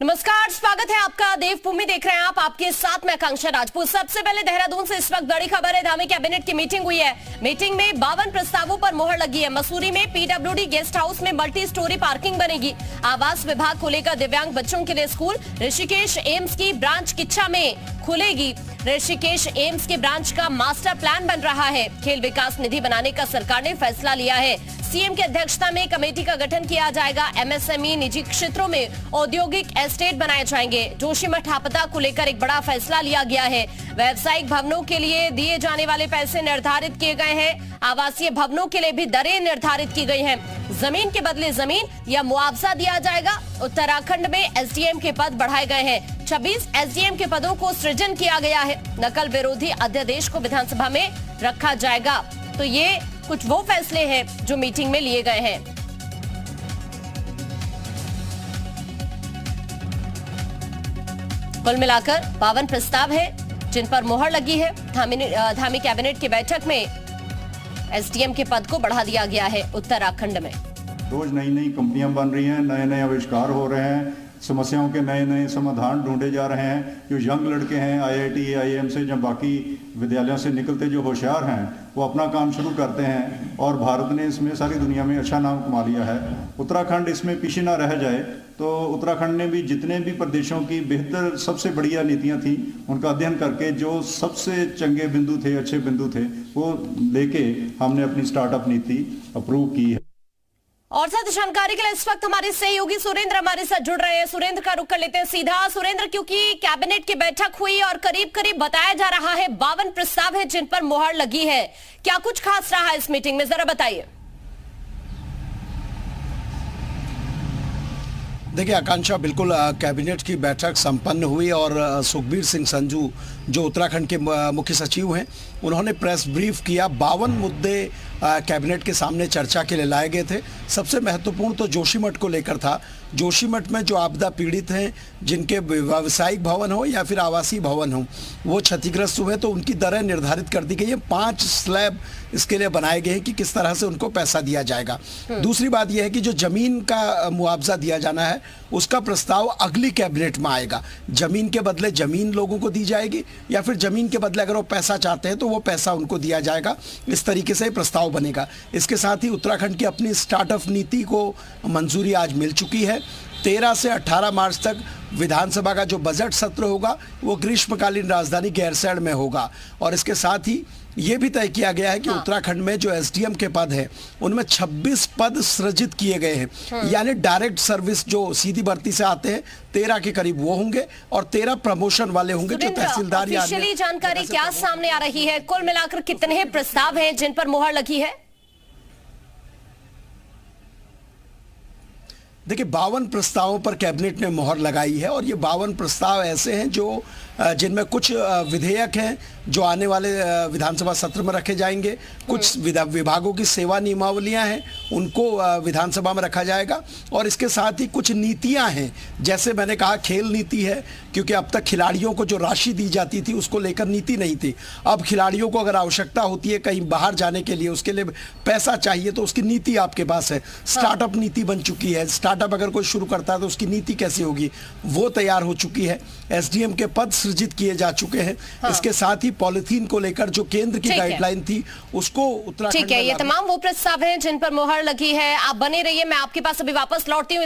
नमस्कार, स्वागत है आपका। देवभूमि देख रहे हैं आप, आपके साथ में आकांक्षा राजपूत। सबसे पहले देहरादून से इस वक्त बड़ी खबर है। धामी कैबिनेट की मीटिंग हुई है। मीटिंग में 52 प्रस्तावों पर मोहर लगी है। मसूरी में पीडब्ल्यूडी गेस्ट हाउस में मल्टी स्टोरी पार्किंग बनेगी। आवास विभाग को लेकर दिव्यांग बच्चों के लिए स्कूल। ऋषिकेश एम्स की ब्रांच किच्छा में खुलेगी। ऋषिकेश एम्स के ब्रांच का मास्टर प्लान बन रहा है। खेल विकास निधि बनाने का सरकार ने फैसला लिया है। सीएम की अध्यक्षता में कमेटी का गठन किया जाएगा। एमएसएमई निजी क्षेत्रों में औद्योगिक एस्टेट बनाए जाएंगे। जोशीमठ आपदा को लेकर एक बड़ा फैसला लिया गया है। व्यावसायिक भवनों के लिए दिए जाने वाले पैसे निर्धारित किए गए हैं। आवासीय भवनों के लिए भी दरें निर्धारित की गई हैं। जमीन के बदले जमीन या मुआवजा दिया जाएगा। उत्तराखंड में एसडीएम के पद बढ़ाए गए हैं। 26 एसडीएम के पदों को सृजन किया गया है। नकल विरोधी अध्यादेश को विधानसभा में रखा जाएगा। तो ये कुछ वो फैसले हैं जो मीटिंग में लिए गए हैं। कुल मिलाकर 52 प्रस्ताव है जिन पर मोहर लगी है। धामी कैबिनेट की बैठक में एसडीएम के पद को बढ़ा दिया गया है उत्तराखंड में। रोज नई नई कंपनियां बन रही हैं, नए नए आविष्कार हो रहे हैं, समस्याओं के नए नए समाधान ढूंढे जा रहे हैं। जो यंग लड़के हैं आईआईटी आईआईएम से या बाकी विद्यालयों से निकलते जो होशियार हैं वो अपना काम शुरू करते हैं और भारत ने इसमें सारी दुनिया में अच्छा नाम कमा लिया है। उत्तराखंड इसमें पीछे ना रह जाए, तो उत्तराखंड ने भी जितने भी प्रदेशों की बेहतर सबसे बढ़िया नीतियां थी उनका अध्ययन करके जो सबसे चंगे बिंदु थे, अच्छे बिंदु थे, वो लेके हमने अपनी स्टार्टअप नीति अप्रूव की है। और साथ जानकारी के लिए इस वक्त हमारे सहयोगी सुरेंद्र हमारे साथ जुड़ रहे हैं। सुरेंद्र का रुख कर लेते हैं सीधा। सुरेंद्र, क्योंकि कैबिनेट की बैठक हुई और करीब करीब बताया जा रहा है 52 प्रस्ताव है जिन पर मोहर लगी है, क्या कुछ खास रहा इस मीटिंग में, जरा बताइए। देखिए आकांक्षा, बिल्कुल कैबिनेट की बैठक संपन्न हुई और सुखबीर सिंह संजू जो उत्तराखंड के मुख्य सचिव हैं उन्होंने प्रेस ब्रीफ किया। 52 मुद्दे कैबिनेट के सामने चर्चा के लिए लाए गए थे। सबसे महत्वपूर्ण तो जोशीमठ को लेकर था। जोशीमठ में जो आपदा पीड़ित हैं, जिनके व्यावसायिक भवन हो या फिर आवासीय भवन हो, वो क्षतिग्रस्त हुए, तो उनकी दरें निर्धारित कर दी गई है। 5 स्लैब इसके लिए बनाए गए हैं कि किस तरह से उनको पैसा दिया जाएगा। दूसरी बात यह है कि जो जमीन का मुआवजा दिया जाना है उसका प्रस्ताव अगली कैबिनेट में आएगा। जमीन के बदले जमीन लोगों को दी जाएगी या फिर जमीन के बदले अगर वो पैसा चाहते हैं तो वो पैसा उनको दिया जाएगा। इस तरीके से प्रस्ताव बनेगा। इसके साथ ही उत्तराखंड की अपनी स्टार्टअप नीति को मंजूरी आज मिल चुकी है। 13 से 18 मार्च तक विधानसभा का जो बजट सत्र होगा वो ग्रीष्मकालीन राजधानी गैरसैंण में होगा। और इसके साथ ही ये भी तय किया गया है कि उत्तराखंड में जो एसडीएम के पद हैं उनमें 26 पद सृजित किए गए हैं। यानी डायरेक्ट सर्विस जो सीधी भर्ती से आते हैं 13 के करीब वो होंगे और 13 प्रमोशन वाले होंगे जो तहसीलदार। ऑफिशियली जानकारी क्या सामने आ रही है? कुल मिलाकर कितने प्रस्ताव हैं जिन पर मोहर लगी है? देखिए 52 प्रस्तावों पर कैबिनेट ने मोहर लगाई है और ये 52 प्रस्ताव ऐसे हैं जो जिनमें कुछ विधेयक हैं जो आने वाले विधानसभा सत्र में रखे जाएंगे। कुछ विभागों की सेवा नियमावलियां हैं उनको विधानसभा में रखा जाएगा। और इसके साथ ही कुछ नीतियां हैं, जैसे मैंने कहा खेल नीति है, क्योंकि अब तक खिलाड़ियों को जो राशि दी जाती थी उसको लेकर नीति नहीं थी। अब खिलाड़ियों को अगर आवश्यकता होती है कहीं बाहर जाने के लिए, उसके लिए पैसा चाहिए तो उसकी नीति आपके पास है। स्टार्टअप नीति बन चुकी है। स्टार्टअप अगर कोई शुरू करता है तो उसकी नीति कैसी होगी वो तैयार हो चुकी है। एसडीएम के पद सृजित किए जा चुके हैं। इसके साथ ही पॉलिथीन को लेकर जो केंद्र की गाइडलाइन थी उसको उत्तराखंड। ठीक है, ये तमाम वो प्रस्ताव हैं जिन पर मोहर लगी है। आप बने रहिए, मैं आपके पास अभी वापस लौटती हूँ।